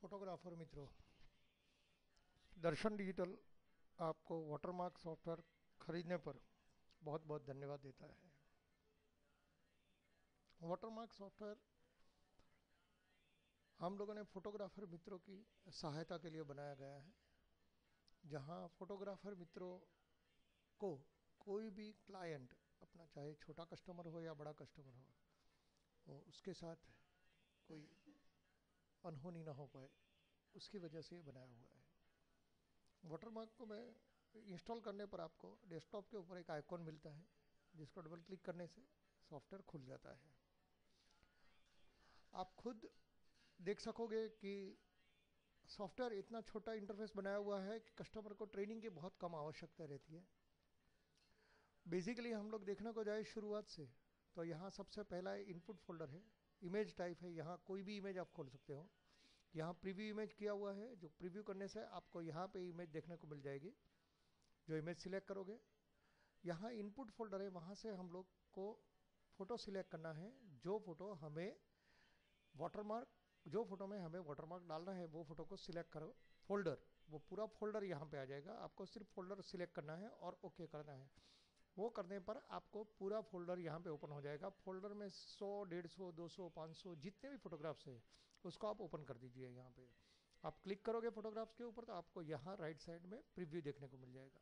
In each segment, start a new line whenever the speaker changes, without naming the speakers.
Photographer मित्रों, दर्शन digital आपको watermark software खरीदने पर बहुत बहुत धन्यवाद देता है। वाटरमार्क सॉफ्टवेयर हम लोगों ने फोटोग्राफर मित्रों की सहायता के लिए बनाया गया है, जहां फोटोग्राफर मित्रों को कोई भी क्लाइंट अपना, चाहे छोटा कस्टमर हो या बड़ा कस्टमर हो, वो उसके साथ कोई अनहोनी ना हो पाए, उसकी वजह से ये बनाया हुआ है। वाटरमार्क को मैं इंस्टॉल करने पर आपको डेस्कटॉप के ऊपर एक आइकॉन मिलता है, जिसको डबल क्लिक करने से सॉफ्टवेयर खुल जाता है। आप खुद देख सकोगे कि सॉफ्टवेयर इतना छोटा इंटरफेस बनाया हुआ है कि कस्टमर को ट्रेनिंग की बहुत कम आवश्यकता रहती है। बेसिकली हम लोग देखने को जाए शुरुआत से, तो यहाँ सबसे पहला इनपुट फोल्डर है, इमेज टाइप है। यहाँ कोई भी इमेज आप खोल सकते हो। यहाँ प्रीव्यू इमेज किया हुआ है, जो प्रीव्यू करने से आपको यहाँ पे इमेज देखने को मिल जाएगी। जो इमेज सिलेक्ट करोगे, यहाँ इनपुट फोल्डर है, वहाँ से हम लोग को फ़ोटो सिलेक्ट करना है। जो फ़ोटो में हमें वाटरमार्क डालना है, वो फ़ोटो को सिलेक्ट करो। फोल्डर, वो पूरा फोल्डर यहाँ पे आ जाएगा। आपको सिर्फ फोल्डर सिलेक्ट करना है और ओके करना है। वो करने पर आपको पूरा फोल्डर यहाँ पे ओपन हो जाएगा। फोल्डर में 100, 150, 200, 500 जितने भी फोटोग्राफ्स है, उसको आप ओपन कर दीजिए। यहाँ पे आप क्लिक करोगे फोटोग्राफ्स के ऊपर, तो आपको यहाँ राइट साइड में प्रीव्यू देखने को मिल जाएगा।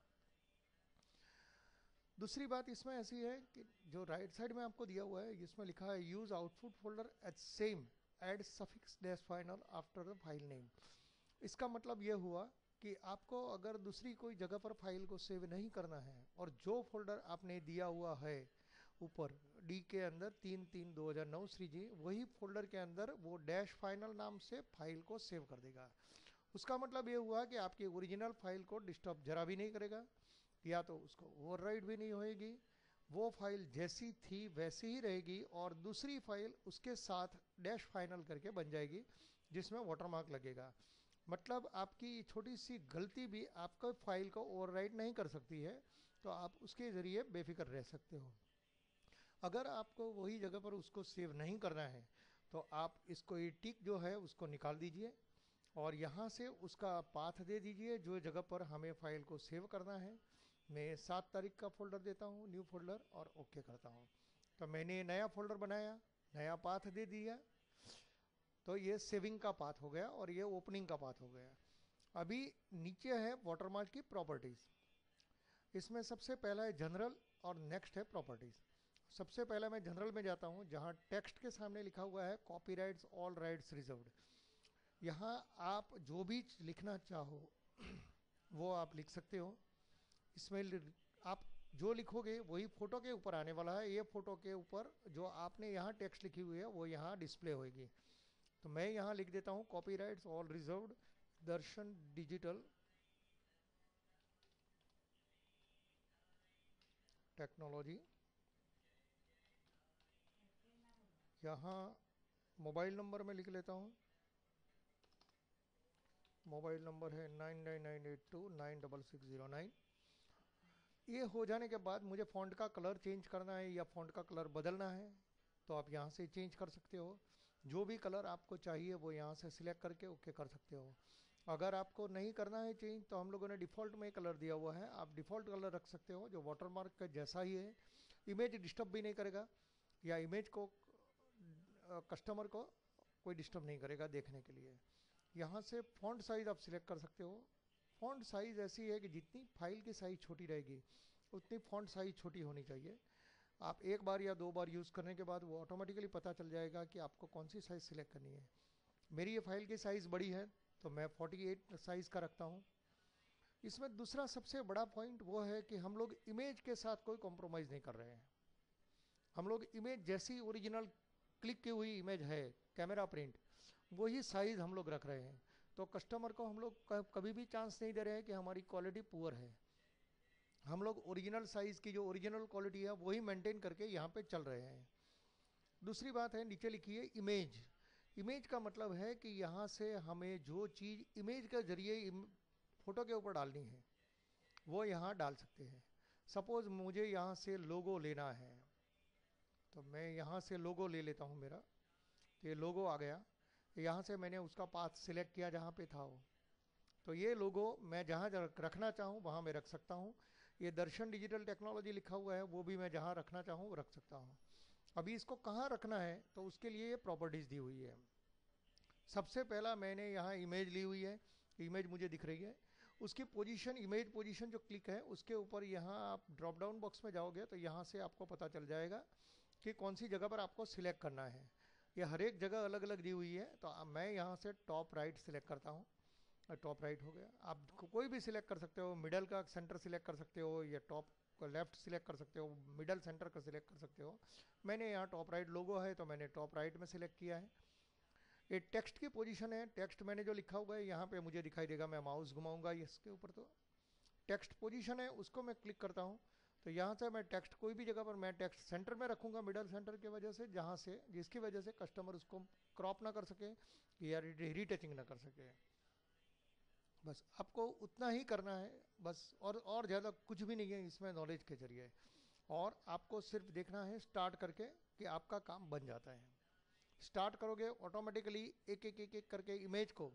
दूसरी बात इसमें ऐसी है कि जो राइट साइड में आपको दिया हुआ है, इसमें लिखा है use output folder as same add suffix dash final after the file name. इसका मतलब ये हुआ कि आपको अगर दूसरी कोई जगह पर फाइल को सेव नहीं करना है, और जो फोल्डर आपने दिया हुआ है ऊपर डी के अंदर 3/3/2009 श्री जी, वही फोल्डर के अंदर वो डैश फाइनल नाम से फाइल को सेव कर देगा। उसका मतलब ये हुआ कि आपकी ओरिजिनल फाइल को डिस्टर्ब जरा भी नहीं करेगा, या तो उसको ओवरराइट भी नहीं होएगी। वो फाइल जैसी थी वैसी ही रहेगी, और दूसरी फाइल उसके साथ डैश फाइनल करके बन जाएगी, जिसमें वाटरमार्क लगेगा। मतलब आपकी छोटी सी गलती भी आपका फाइल को ओवरराइट नहीं कर सकती है, तो आप उसके ज़रिए बेफिक्र रह सकते हो। अगर आपको वही जगह पर उसको सेव नहीं करना है, तो आप इसको ये टिक जो है उसको निकाल दीजिए, और यहाँ से उसका पाथ दे दीजिए जो जगह पर हमें फाइल को सेव करना है। मैं 7 तारीख का फोल्डर देता हूँ, न्यू फोल्डर, और ओके करता हूँ। तो मैंने नया फोल्डर बनाया, नया पाथ दे दिया, तो ये सेविंग का पाथ हो गया और ये ओपनिंग का पाथ हो गया। अभी नीचे है वाटरमार्क की प्रॉपर्टीज़। इसमें सबसे पहला है जनरल और नेक्स्ट है प्रॉपर्टीज़। सबसे पहला मैं जनरल में जाता हूँ, जहाँ टेक्स्ट के सामने लिखा हुआ है कॉपीराइट्स ऑल राइट्स रिजर्व्ड। यहाँ आप जो भी लिखना चाहो वो आप लिख सकते हो। इसमें आप जो लिखोगे वही फ़ोटो के ऊपर आने वाला है। ये फ़ोटो के ऊपर जो आपने यहाँ टेक्स्ट लिखी हुई है वो यहाँ डिस्प्ले होगी। तो मैं यहाँ लिख देता हूँ कॉपीराइट्स ऑल रिजर्व्ड दर्शन डिजिटल टेक्नोलॉजी। यहाँ मोबाइल नंबर में लिख लेता हूँ। मोबाइल नंबर है 9998296609। ये हो जाने के बाद मुझे फ़ॉन्ट का कलर चेंज करना है या फ़ॉन्ट का कलर बदलना है, तो आप यहाँ से चेंज कर सकते हो। जो भी कलर आपको चाहिए वो यहाँ से सिलेक्ट करके ओके कर सकते हो। अगर आपको नहीं करना है चेंज, तो हम लोगों ने डिफ़ॉल्ट में कलर दिया हुआ है, आप डिफ़ॉल्ट कलर रख सकते हो, जो वाटरमार्क का जैसा ही है। इमेज डिस्टर्ब भी नहीं करेगा, या इमेज को कस्टमर को कोई डिस्टर्ब नहीं करेगा देखने के लिए। यहाँ से फ़ॉन्ट साइज़ आप सिलेक्ट कर सकते हो। फ़ॉन्ट साइज़ ऐसी है कि जितनी फाइल की साइज़ छोटी रहेगी, उतनी फ़ॉन्ट साइज़ छोटी होनी चाहिए। आप एक बार या 2 बार यूज़ करने के बाद वो ऑटोमेटिकली पता चल जाएगा कि आपको कौन सी साइज़ सिलेक्ट करनी है। मेरी ये फाइल की साइज़ बड़ी है, तो मैं 48 साइज़ का रखता हूँ। इसमें दूसरा सबसे बड़ा पॉइंट वो है कि हम लोग इमेज के साथ कोई कॉम्प्रोमाइज़ नहीं कर रहे हैं। हम लोग इमेज जैसी ओरिजिनल क्लिक की हुई इमेज है, कैमरा प्रिंट, वही साइज़ हम लोग रख रहे हैं। तो कस्टमर को हम लोग कभी भी चांस नहीं दे रहे हैं कि हमारी क्वालिटी पुअर है। हम लोग ओरिजिनल साइज़ की जो ओरिजिनल क्वालिटी है वही मेंटेन करके यहाँ पे चल रहे हैं। दूसरी बात है, नीचे लिखी है इमेज। इमेज का मतलब है कि यहाँ से हमें जो चीज़ इमेज के ज़रिए फ़ोटो के ऊपर डालनी है वो यहाँ डाल सकते हैं। सपोज़ मुझे यहाँ से लोगो लेना है, तो मैं यहाँ से लोगो ले लेता हूँ मेरा, तो ये लोगो आ गया। यहाँ से मैंने उसका पाथ सिलेक्ट किया जहाँ पे था वो। तो ये लोगो मैं जहाँ रखना चाहूँ वहाँ मैं रख सकता हूँ। ये दर्शन डिजिटल टेक्नोलॉजी लिखा हुआ है, वो भी मैं जहाँ रखना चाहूँ रख सकता हूँ। अभी इसको कहाँ रखना है तो उसके लिए ये प्रॉपर्टीज़ दी हुई है। सबसे पहला मैंने यहाँ इमेज ली हुई है, इमेज मुझे दिख रही है। उसकी पोजीशन, इमेज पोजीशन जो क्लिक है उसके ऊपर यहाँ आप ड्रॉप डाउन बॉक्स में जाओगे तो यहाँ से आपको पता चल जाएगा कि कौन सी जगह पर आपको सिलेक्ट करना है। ये हर एक जगह अलग अलग दी हुई है। तो मैं यहाँ से टॉप राइट सिलेक्ट करता हूँ। टॉप राइट हो गया। आप कोई भी सिलेक्ट कर सकते हो, मिडल का सेंटर सिलेक्ट कर सकते हो, या टॉप का लेफ्ट सिलेक्ट कर सकते हो, मिडल सेंटर का सिलेक्ट कर सकते हो। मैंने यहाँ टॉप राइट लोगो है तो मैंने टॉप राइट में सिलेक्ट किया है। ये टेक्स्ट की पोजीशन है, टेक्स्ट मैंने जो लिखा हुआ है यहाँ पे मुझे दिखाई देगा, मैं माउस घुमाऊंगा इसके ऊपर तो टेक्स्ट पोजीशन है, उसको मैं क्लिक करता हूँ। तो यहाँ से मैं टेक्स्ट कोई भी जगह पर मैं टेक्स्ट सेंटर में रखूँगा, मिडल सेंटर की वजह से, जहाँ से जिसकी वजह से कस्टमर उसको क्रॉप ना कर सके या रीटचिंग ना कर सके। बस आपको उतना ही करना है बस, और ज़्यादा कुछ भी नहीं है इसमें नॉलेज के जरिए। और आपको सिर्फ देखना है स्टार्ट करके कि आपका काम बन जाता है। स्टार्ट करोगे ऑटोमेटिकली एक एक एक एक करके इमेज को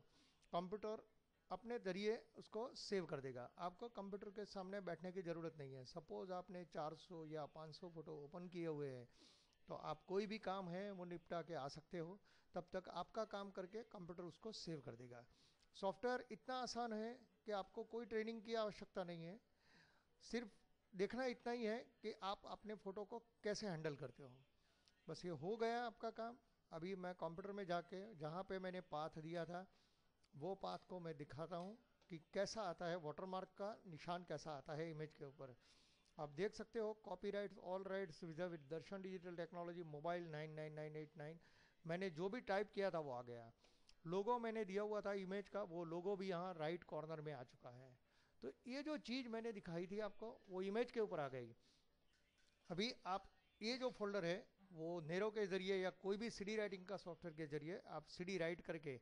कंप्यूटर अपने जरिए उसको सेव कर देगा। आपको कंप्यूटर के सामने बैठने की ज़रूरत नहीं है। सपोज़ आपने 400 या 500 फ़ोटो ओपन किए हुए हैं तो आप कोई भी काम है वो निपटा के आ सकते हो। तब तक आपका काम करके कंप्यूटर उसको सेव कर देगा। सॉफ्टवेयर इतना आसान है कि आपको कोई ट्रेनिंग की आवश्यकता नहीं है। सिर्फ देखना इतना ही है कि आप अपने फ़ोटो को कैसे हैंडल करते हो। बस ये हो गया आपका काम। अभी मैं कंप्यूटर में जाके जहाँ पे मैंने पाथ दिया था वो पाथ को मैं दिखाता हूँ कि कैसा आता है, वाटरमार्क का निशान कैसा आता है इमेज के ऊपर। आप देख सकते हो copyrights all rights with Darshan digital technology mobile 99989। मैंने जो भी टाइप किया था वो आ गया। लोगो मैंने दिया हुआ था इमेज का, वो लोगो भी यहाँ राइट कॉर्नर में आ चुका है। तो ये जो चीज़ मैंने दिखाई थी आपको वो इमेज के ऊपर आ गई। अभी आप ये जो फोल्डर है वो नेरो के ज़रिए या कोई भी सीडी राइटिंग का सॉफ्टवेयर के ज़रिए आप सीडी राइट करके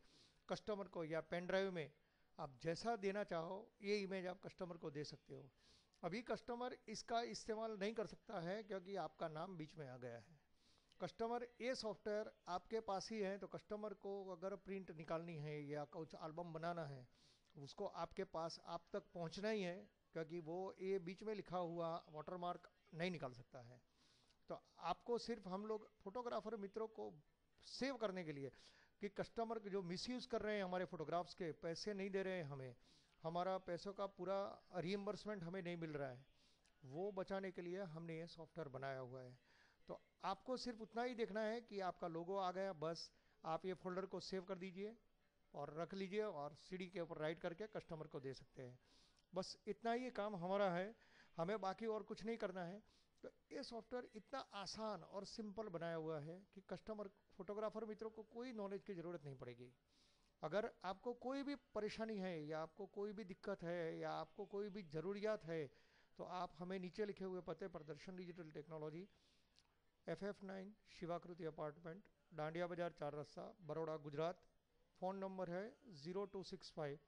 कस्टमर को या पेन ड्राइव में आप जैसा देना चाहो ये इमेज आप कस्टमर को दे सकते हो। अभी कस्टमर इसका इस्तेमाल नहीं कर सकता है क्योंकि आपका नाम बीच में आ गया है। कस्टमर ये सॉफ्टवेयर आपके पास ही है तो कस्टमर को अगर प्रिंट निकालनी है या कुछ एल्बम बनाना है उसको आपके पास आप तक पहुंचना ही है, क्योंकि वो ये बीच में लिखा हुआ वाटरमार्क नहीं निकाल सकता है। तो आपको सिर्फ हम लोग फोटोग्राफर मित्रों को सेव करने के लिए कि कस्टमर जो मिसयूज़ कर रहे हैं हमारे फोटोग्राफ्स के, पैसे नहीं दे रहे हैं हमें, हमारा पैसों का पूरा रीइंबर्समेंट हमें नहीं मिल रहा है, वो बचाने के लिए हमने ये सॉफ्टवेयर बनाया हुआ है। तो आपको सिर्फ उतना ही देखना है कि आपका लोगो आ गया, बस आप ये फोल्डर को सेव कर दीजिए और रख लीजिए और सीडी के ऊपर राइट करके कस्टमर को दे सकते हैं। बस इतना ही काम हमारा है, हमें बाकी और कुछ नहीं करना है। तो ये सॉफ्टवेयर इतना आसान और सिंपल बनाया हुआ है कि कस्टमर फोटोग्राफर मित्रों को कोई नॉलेज की ज़रूरत नहीं पड़ेगी। अगर आपको कोई भी परेशानी है या आपको कोई भी दिक्कत है या आपको कोई भी ज़रूरियात है तो आप हमें नीचे लिखे हुए पते पर Darshan digital technology FF9 Shivakriti apartment, Dandiya Bazar 4 रस्सा, बड़ौदा गुजरात। फ़ोन नंबर है 0265,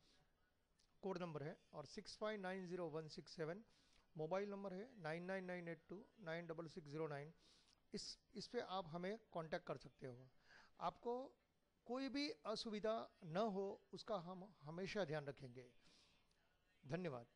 कोड नंबर है और 65901667। मोबाइल नंबर है 9998296609। इस पे आप हमें कांटेक्ट कर सकते हो। आपको कोई भी असुविधा न हो उसका हम हमेशा ध्यान रखेंगे। धन्यवाद।